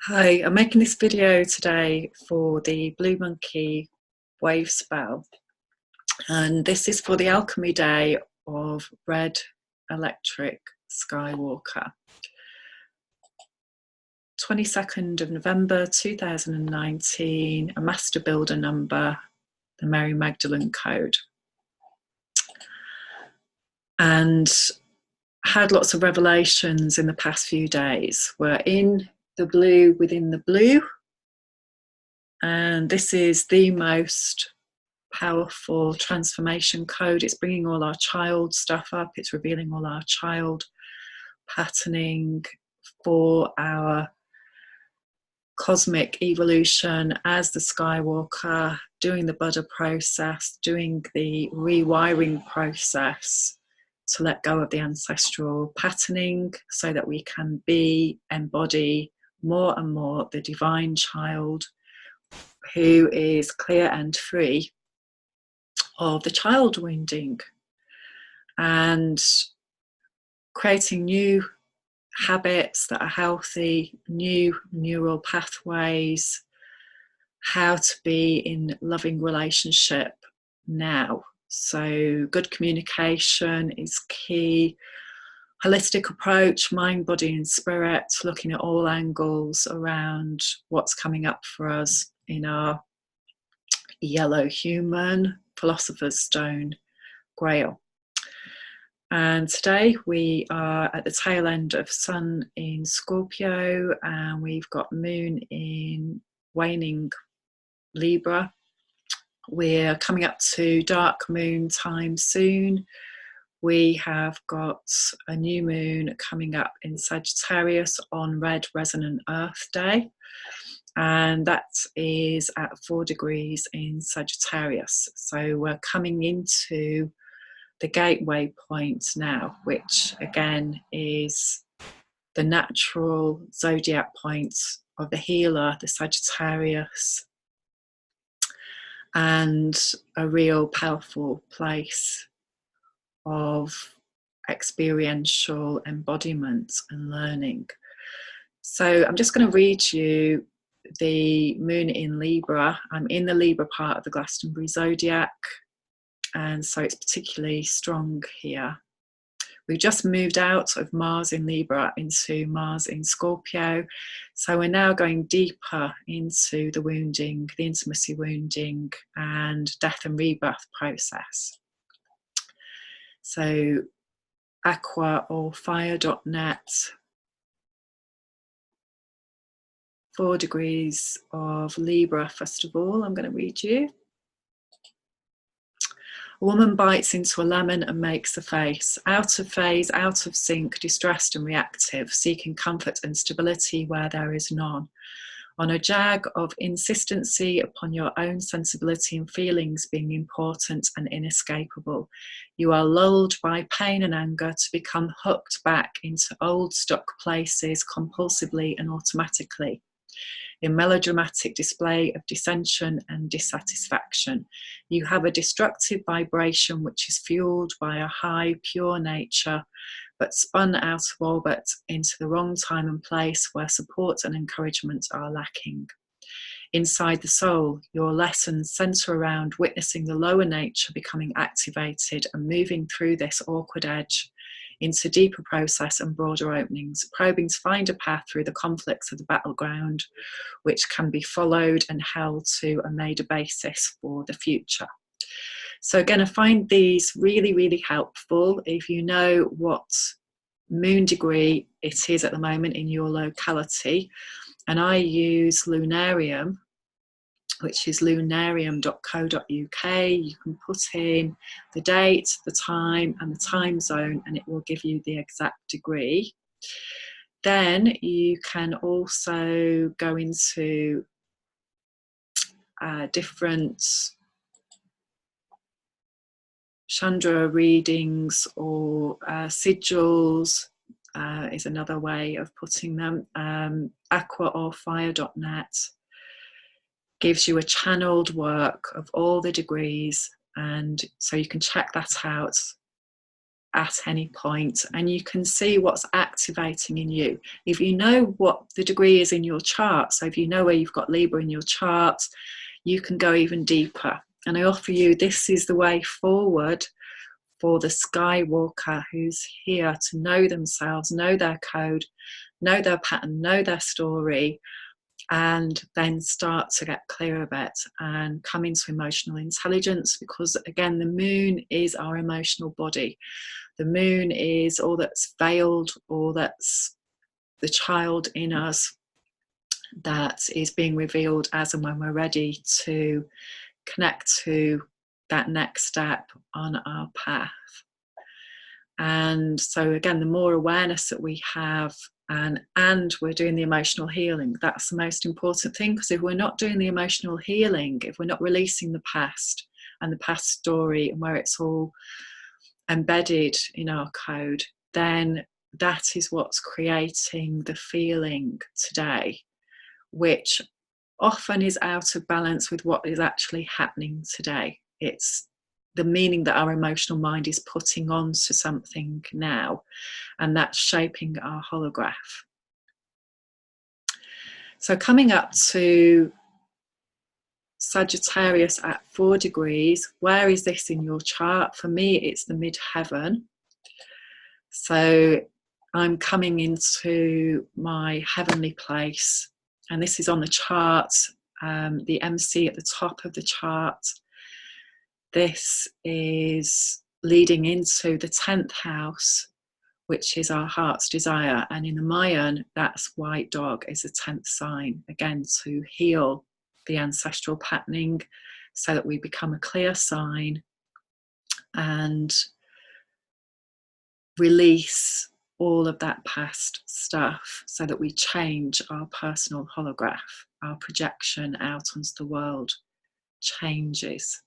Hi, I'm making this video today for the Blue Monkey wave spell, and this is for the Alchemy day of Red Electric Skywalker. 22nd of November 2019, a master builder number, the Mary Magdalene code. And had lots of revelations in the past few days. We're in the blue within the blue, and this is the most powerful transformation code. It's bringing all our child stuff up. It's revealing all our child patterning for our cosmic evolution as the Skywalker, doing the Buddha process, doing the rewiring process to let go of the ancestral patterning so that we can embody more and more the divine child who is clear and free of the child wounding, and creating new habits that are healthy, new neural pathways, how to be in loving relationship now. So good communication is key. Holistic approach, mind, body and spirit, looking at all angles around what's coming up for us in our yellow human, philosopher's stone, grail. And today we are at the tail end of Sun in Scorpio, and we've got Moon in waning Libra. We're coming up to dark moon time soon. We have got a new moon coming up in Sagittarius on Red Resonant Earth Day, and that is at 4 degrees in Sagittarius. So we're coming into the gateway point now, which again is the natural zodiac point of the healer, the Sagittarius, and a real powerful place of experiential embodiment and learning. So I'm just going to read you the moon in Libra. I'm in the Libra part of the Glastonbury zodiac, and so it's particularly strong here. We've just moved out of Mars in Libra into Mars in Scorpio, so we're now going deeper into the wounding, the intimacy wounding and death and rebirth process. So aquaorfire.net, 4 degrees of Libra. First of all, I'm going to read you. A woman bites into a lemon and makes a face, out of phase, out of sync, distressed and reactive, seeking comfort and stability where there is none. On a jag of insistency upon your own sensibility and feelings being important and inescapable, you are lulled by pain and anger to become hooked back into old stuck places compulsively and automatically, in melodramatic display of dissension and dissatisfaction. You have a destructive vibration which is fueled by a high, pure nature, but spun out of orbit into the wrong time and place where support and encouragement are lacking. Inside the soul, your lessons centre around witnessing the lower nature becoming activated and moving through this awkward edge into deeper process and broader openings, probing to find a path through the conflicts of the battleground, which can be followed and held to and made a basis for the future. So again, I find these really, really helpful if you know what moon degree it is at the moment in your locality. And I use Lunarium, which is lunarium.co.uk. You can put in the date, the time and the time zone, and it will give you the exact degree. Then you can also go into different Chandra readings or sigils is another way of putting them. Aquaorfire.net gives you a channeled work of all the degrees, and so you can check that out at any point, and you can see what's activating in you. If you know what the degree is in your chart, so if you know where you've got Libra in your chart, you can go even deeper. And I offer you, this is the way forward for the Skywalker who's here to know themselves, know their code, know their pattern, know their story, and then start to get clear of it and come into emotional intelligence. Because again, the moon is our emotional body. The moon is all that's veiled, all that's the child in us that is being revealed as and when we're ready to connect to that next step on our path. And so again, the more awareness that we have, and we're doing the emotional healing, that's the most important thing. Because if we're not doing the emotional healing, if we're not releasing the past and the past story and where it's all embedded in our code, then that is what's creating the feeling today, which often is out of balance with what is actually happening today. It's the meaning that our emotional mind is putting onto something now, and that's shaping our holograph. So coming up to Sagittarius at 4 degrees, where is this in your chart? For me, it's the midheaven. So I'm coming into my heavenly place, and this is on the chart, the MC at the top of the chart. This is leading into the 10th house, which is our heart's desire. And in the Mayan, that's white dog is a 10th sign, again, to heal the ancestral patterning so that we become a clear sign and release all of that past stuff so that we change our personal holograph. Our projection out onto the world changes.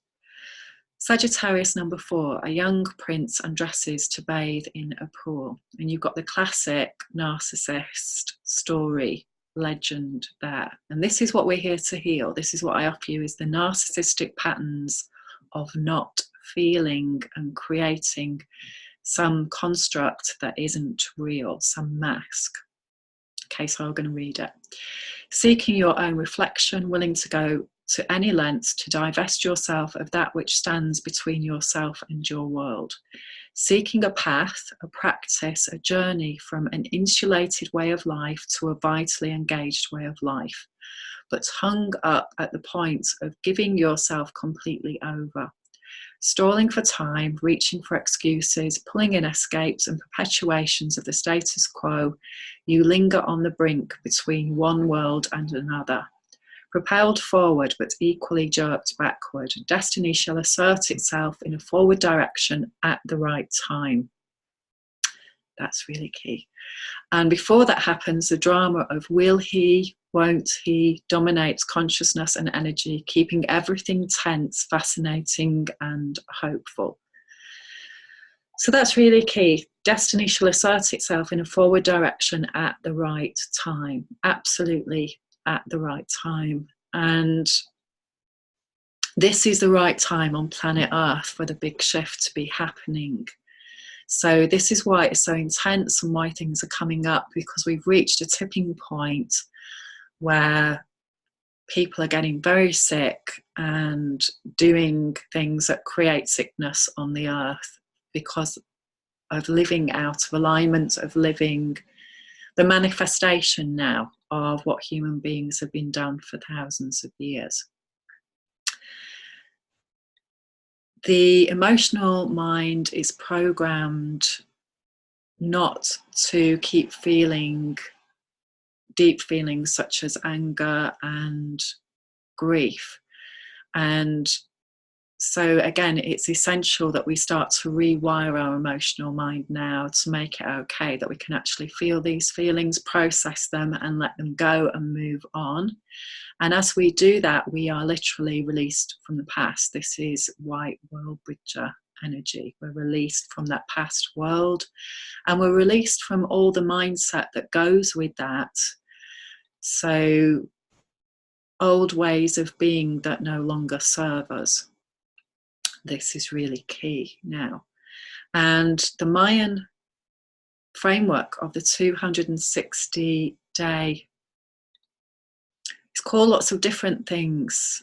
Sagittarius number 4, a young prince undresses to bathe in a pool. And you've got the classic narcissist story legend there. And this is what we're here to heal. This is what I offer you, is the narcissistic patterns of not feeling and creating some construct that isn't real, some mask. Okay, so I'm going to read it. Seeking your own reflection, willing to go to any lengths to divest yourself of that which stands between yourself and your world. Seeking a path, a practice, a journey from an insulated way of life to a vitally engaged way of life, but hung up at the point of giving yourself completely over. Stalling for time, reaching for excuses, pulling in escapes and perpetuations of the status quo, you linger on the brink between one world and another. Propelled forward but equally jerked backward, destiny shall assert itself in a forward direction at the right time. That's really key. And before that happens, the drama of will he, won't he, dominates consciousness and energy, keeping everything tense, fascinating, and hopeful. So that's really key. Destiny shall assert itself in a forward direction at the right time. Absolutely at the right time. And this is the right time on planet Earth for the big shift to be happening. So this is why it's so intense and why things are coming up, because we've reached a tipping point where people are getting very sick and doing things that create sickness on the earth because of living out of alignment, of living the manifestation now of what human beings have been done for thousands of years. The emotional mind is programmed not to keep feeling deep feelings such as anger and grief. And so again, it's essential that we start to rewire our emotional mind now to make it okay, that we can actually feel these feelings, process them and let them go and move on. And as we do that, we are literally released from the past. This is white world bridger energy. We're released from that past world, and we're released from all the mindset that goes with that. So old ways of being that no longer serve us. This is really key now. And the Mayan framework of the 260-day, it's called lots of different things.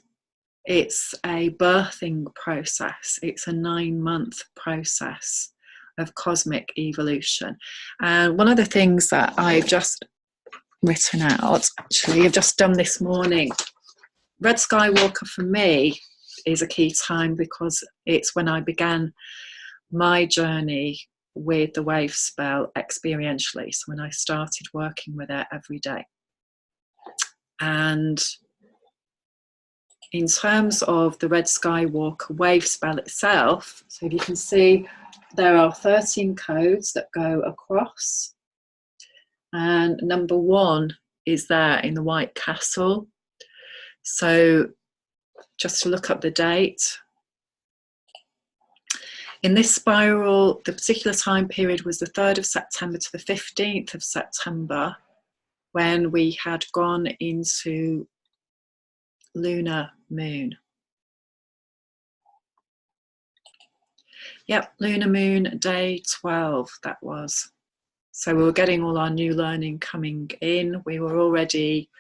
It's a birthing process. It's a 9-month process of cosmic evolution. And one of the things that I've just written out, actually, I've just done this morning, Red Skywalker for me is a key time because it's when I began my journey with the wave spell experientially. So when I started working with it every day. And in terms of the Red Skywalker wave spell itself, so if you can see, there are 13 codes that go across. And number 1 is there in the White Castle. So just to look up the date. In this spiral, the particular time period was the 3rd of September to the 15th of September, when we had gone into lunar moon. Yep, lunar moon, day 12, that was. So we were getting all our new learning coming in. We were already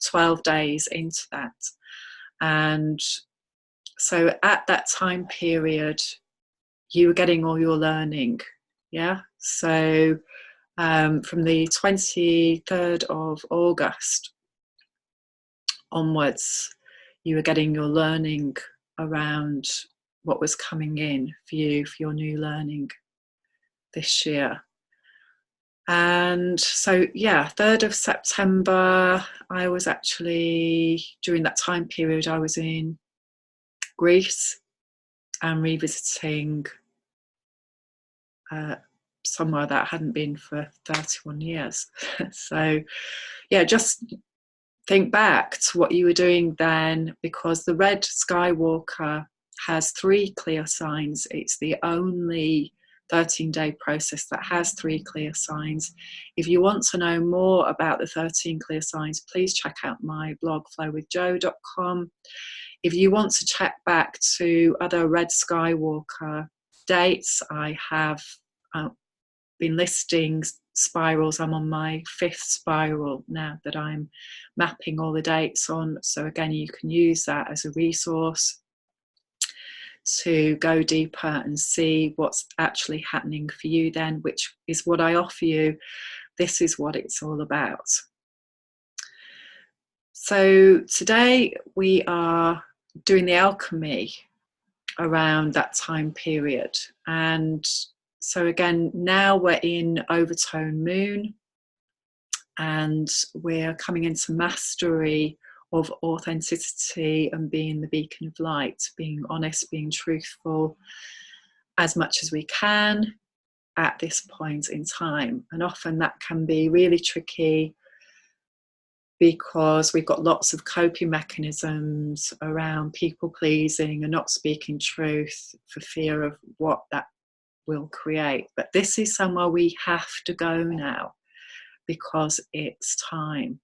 12 days into that. And so at that time period, you were getting all your learning. Yeah. So from the 23rd of August onwards, you were getting your learning around what was coming in for you, for your new learning this year. And so, yeah, 3rd of September, I was actually, during that time period, I was in Greece and revisiting somewhere that I hadn't been for 31 years. So, yeah, just think back to what you were doing then, because the Red Skywalker has 3 clear signs. It's the only 13-day process that has 3 clear signs. If you want to know more about the 13 clear signs, please check out my blog, flowwithjo.com. If you want to check back to other Red Skywalker dates, I have been listing spirals. I'm on my 5th spiral now that I'm mapping all the dates on. So again, you can use that as a resource to go deeper and see what's actually happening for you then, which is what I offer you. This is what it's all about. So today we are doing the alchemy around that time period. And so again, now we're in overtone moon, and we're coming into mastery of authenticity and being the beacon of light, being honest, being truthful as much as we can at this point in time. And often that can be really tricky because we've got lots of coping mechanisms around people pleasing and not speaking truth for fear of what that will create. But this is somewhere we have to go now because it's time.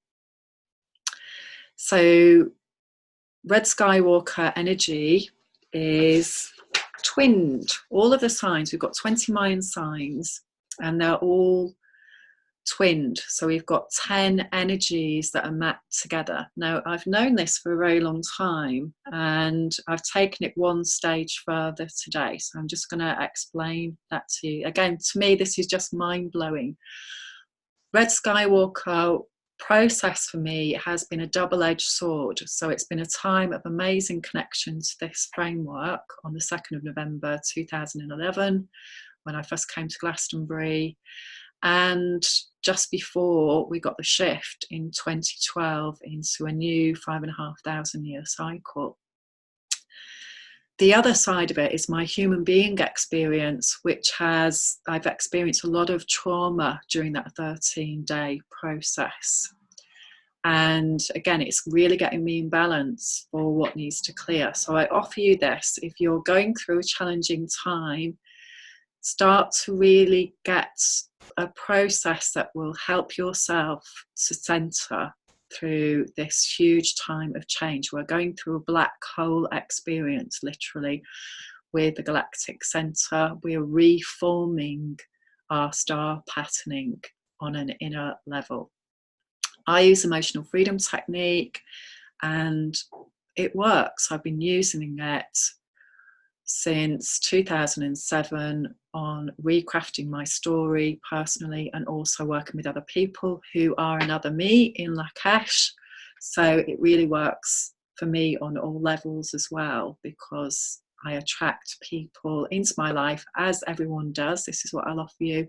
So Red Skywalker energy is twinned. All of the signs, we've got 20 Mayan signs, and they're all twinned. So we've got 10 energies that are mapped together. Now, I've known this for a very long time, and I've taken it one stage further today. So I'm just going to explain that to you. Again, to me, this is just mind-blowing. Red Skywalker process for me has been a double-edged sword. So it's been a time of amazing connection to this framework on the 2nd of November 2011, when I first came to Glastonbury, and just before we got the shift in 2012 into a new 5,500 year cycle. The other side of it is my human being experience, which I've experienced a lot of trauma during that 13-day process. And again, it's really getting me in balance for what needs to clear. So I offer you this. If you're going through a challenging time, start to really get a process that will help yourself to center through this huge time of change. We're going through a black hole experience, literally, with the galactic center, we're reforming our star patterning on an inner level. I use emotional freedom technique and it works. I've been using it since 2007 on recrafting my story personally, and also working with other people who are another me in Lakesh. So it really works for me on all levels as well, because I attract people into my life, as everyone does. This is what I'll offer you,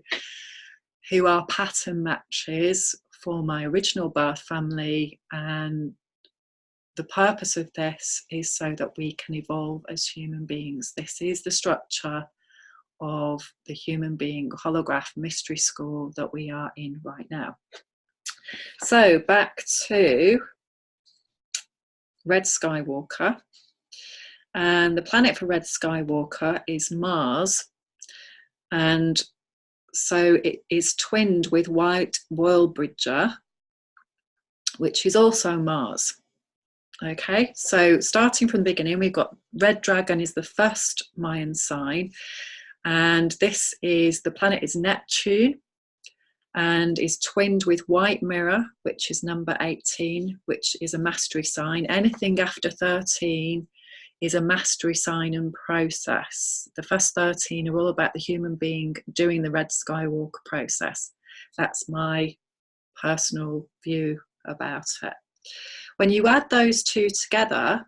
who are pattern matches for my original birth family. And the purpose of this is so that we can evolve as human beings. This is the structure of the human being holograph mystery school that we are in right now. So back to Red Skywalker. And the planet for Red Skywalker is Mars. And so it is twinned with White World Bridger, which is also Mars. Okay, so starting from the beginning, we've got Red Dragon is the first Mayan sign, and this is, the planet is Neptune and is twinned with White Mirror, which is number 18, which is a mastery sign. Anything after 13 is a mastery sign and process. The first 13 are all about the human being doing the Red Skywalker process. That's my personal view about it. When you add those two together,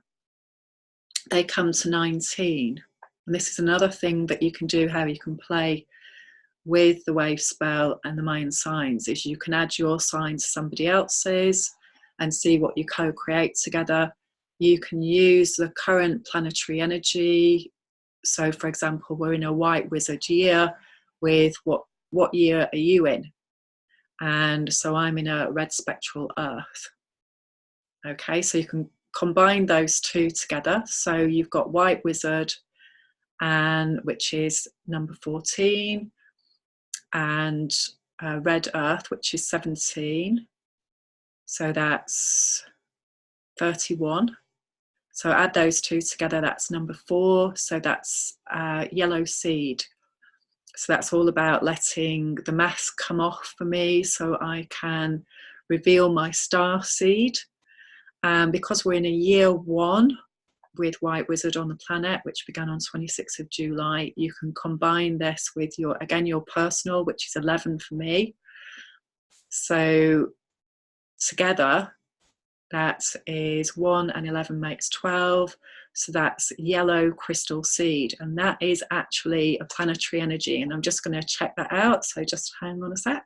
they come to 19. And this is another thing that you can do, how you can play with the wave spell and the Mayan signs, is you can add your sign to somebody else's and see what you co-create together. You can use the current planetary energy. So for example, we're in a White Wizard year with what year are you in? And so I'm in a red spectral earth. Okay, so you can combine those two together. So you've got White Wizard, and which is number 14, and Red Earth, which is 17. So that's 31. So add those two together, that's number 4. So that's Yellow Seed. So that's all about letting the mask come off for me so I can reveal my star seed. Because we're in a year 1 with White Wizard on the planet, which began on 26th of July, you can combine this with your, again, your personal, which is 11 for me. So together, that is 1 and 11 makes 12. So that's Yellow Crystal Seed. And that is actually a planetary energy. And I'm just going to check that out. So just hang on a sec.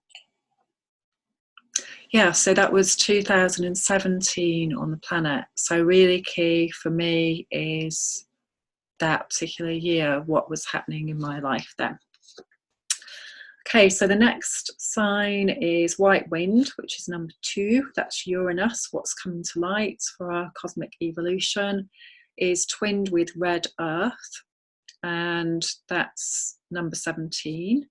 Yeah, so that was 2017 on the planet. So really key for me is that particular year, what was happening in my life then. Okay, so the next sign is White Wind, which is number 2. That's Uranus. What's coming to light for our cosmic evolution is twinned with Red Earth, and that's number 17.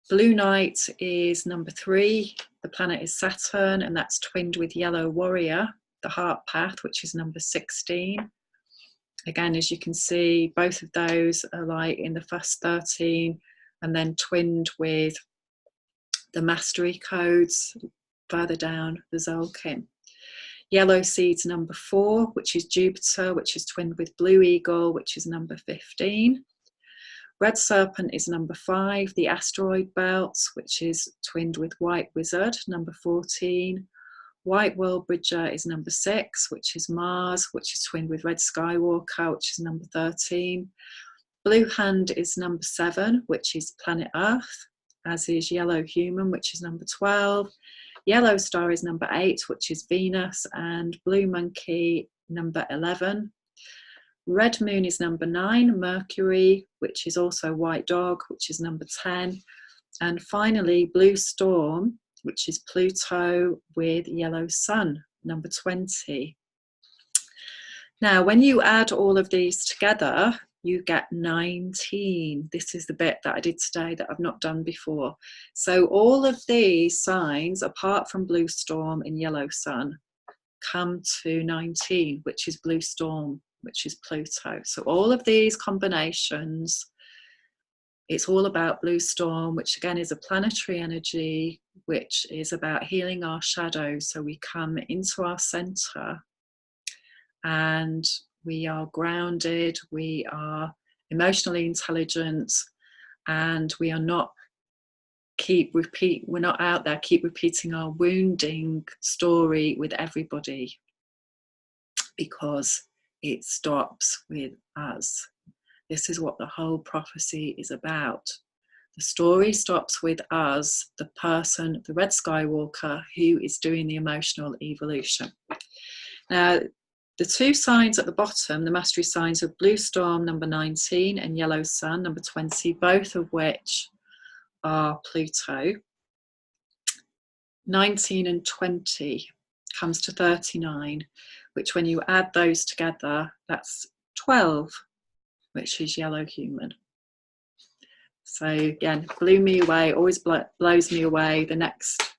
Blue Night is number 3. The planet is Saturn, and that's twinned with Yellow Warrior, the Heart Path, which is number 16. Again, as you can see, both of those are like in the first 13, and then twinned with the mastery codes further down the Zolkin. Yellow Seed's number 4, which is Jupiter, which is twinned with Blue Eagle, which is number 15. Red Serpent is number 5, the asteroid belt, which is twinned with White Wizard, number 14. White World Bridger is number 6, which is Mars, which is twinned with Red Skywalker, which is number 13. Blue Hand is number 7, which is Planet Earth, as is Yellow Human, which is number 12. Yellow Star is number 8, which is Venus, and Blue Monkey, number 11. Red Moon is number 9, Mercury, which is also White Dog, which is number 10. And finally, Blue Storm, which is Pluto with Yellow Sun, number 20. Now, when you add all of these together, you get 19. This is the bit that I did today that I've not done before. So all of these signs, apart from Blue Storm and Yellow Sun, come to 19, which is Blue Storm. which is Pluto. So all of these combinations, it's all about blue storm, which again is a planetary energy, which is about healing our shadows. So we come into our center and we are grounded, we are emotionally intelligent, and we are not we're not out there keep repeating our wounding story with everybody, because it stops with us. This is what the whole prophecy is about. The story stops with us, the person, the Red Skywalker, who is doing the emotional evolution. Now, the two signs at the bottom, the mastery signs of Blue Storm, number 19, and Yellow Sun, number 20, both of which are Pluto. 19 and 20 comes to 39, which when you add those together, that's 12, which is yellow human. So again, blew me away, always blows me away, the next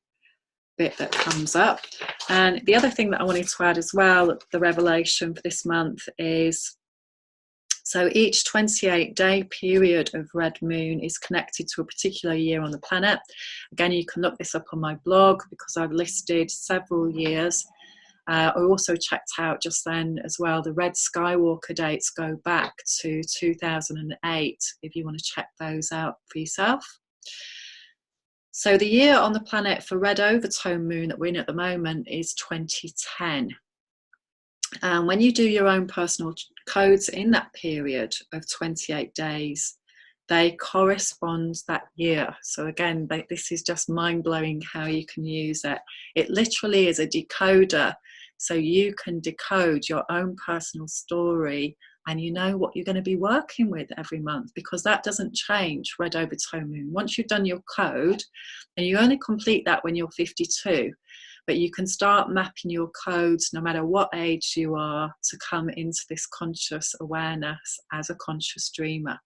bit that comes up. And the other thing that I wanted to add as well, the revelation for this month is, so each 28-day period of red moon is connected to a particular year on the planet. Again, you can look this up on my blog because I've listed several years. I also checked out just then as well, the Red Skywalker dates go back to 2008, if you want to check those out for yourself. So the year on the planet for red overtone moon that we're in at the moment is 2010. And when you do your own personal codes in that period of 28 days, they correspond that year. So again, this is just mind-blowing how you can use it. It literally is a decoder. So you can decode your own personal story and you know what you're going to be working with every month, because that doesn't change, red overtone moon. Once you've done your code, and you only complete that when you're 52, but you can start mapping your codes no matter what age you are to come into this conscious awareness as a conscious dreamer.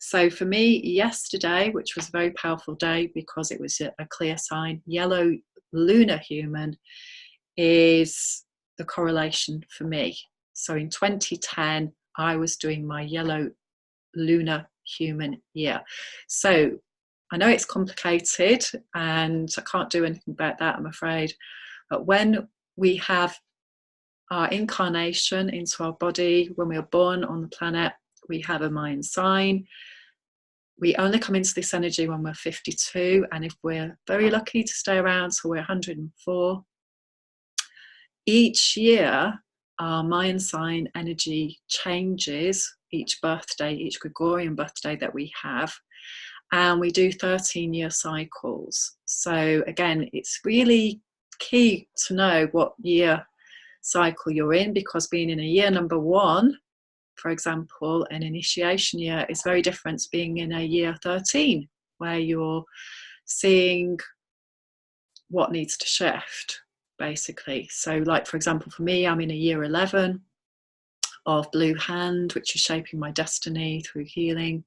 So for me, yesterday, which was a very powerful day because it was a clear sign, yellow lunar human is the correlation for me. So in 2010, I was doing my yellow lunar human year. So I know it's complicated and I can't do anything about that, I'm afraid. But when we have our incarnation into our body, when we are born on the planet, we have a Mayan sign. We only come into this energy when we're 52. And if we're very lucky to stay around till we're 104, each year, our Mayan sign energy changes each birthday, each Gregorian birthday that we have. And we do 13-year cycles. So again, it's really key to know what year cycle you're in, because being in a year number 1, for example, an initiation year is very different to being in a year 13, where you're seeing what needs to shift, basically. So like, for example, for me, I'm in a year 11 of Blue Hand, which is shaping my destiny through healing.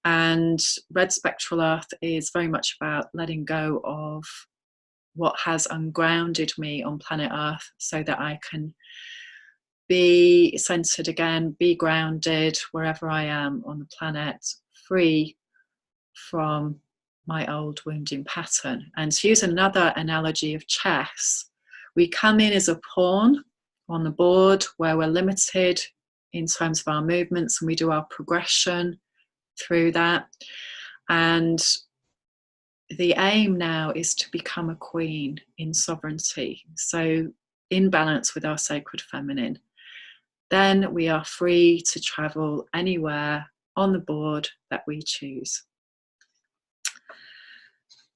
And Red Spectral Earth is very much about letting go of what has ungrounded me on planet Earth so that I can be centered again, be grounded wherever I am on the planet, free from my old wounding pattern. And to use another analogy of chess, we come in as a pawn on the board where we're limited in terms of our movements, and we do our progression through that. And the aim now is to become a queen in sovereignty, so in balance with our sacred feminine. Then we are free to travel anywhere on the board that we choose.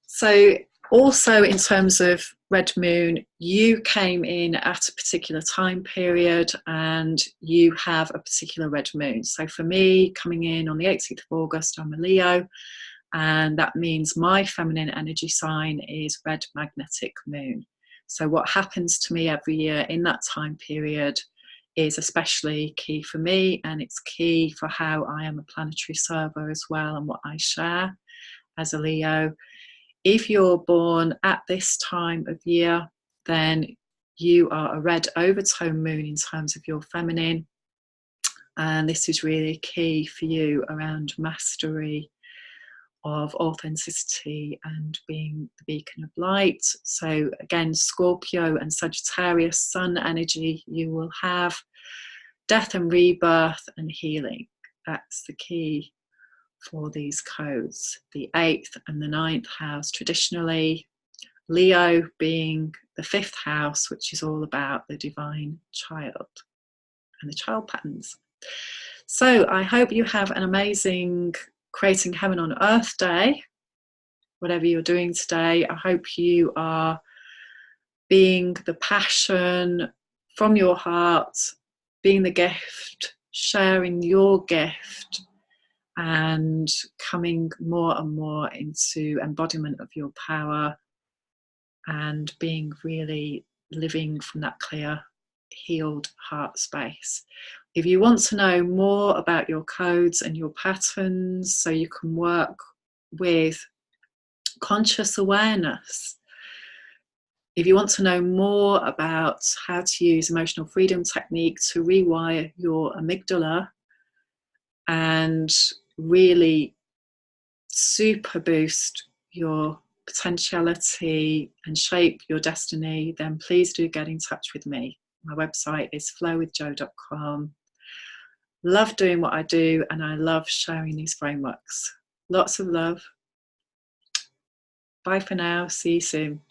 So also in terms of red moon, you came in at a particular time period and you have a particular red moon. So for me, coming in on the 18th of August, I'm a Leo, and that means my feminine energy sign is red magnetic moon. So what happens to me every year in that time period is especially key for me, and it's key for how I am a planetary server as well and what I share as a Leo. If you're born at this time of year, then You are a red overtone moon in terms of your feminine, and this is really key for you around mastery of authenticity and being the beacon of light. So again, Scorpio and Sagittarius sun energy, you will have death and rebirth and healing. That's the key for these codes. The 8th and the 9th house, traditionally Leo being the 5th house, which is all about the divine child and the child patterns. So I hope you have an amazing Creating Heaven on Earth day, whatever you're doing today. I hope you are being the passion from your heart, being the gift, sharing your gift, and coming more and more into embodiment of your power, and being really living from that clear, healed heart space. If you want to know more about your codes and your patterns so you can work with conscious awareness, if you want to know more about how to use emotional freedom technique to rewire your amygdala and really super boost your potentiality and shape your destiny, then please do get in touch with me. My website is flowwithjo.com. Love doing what I do, and I love sharing these frameworks. Lots of love. Bye for now. See you soon.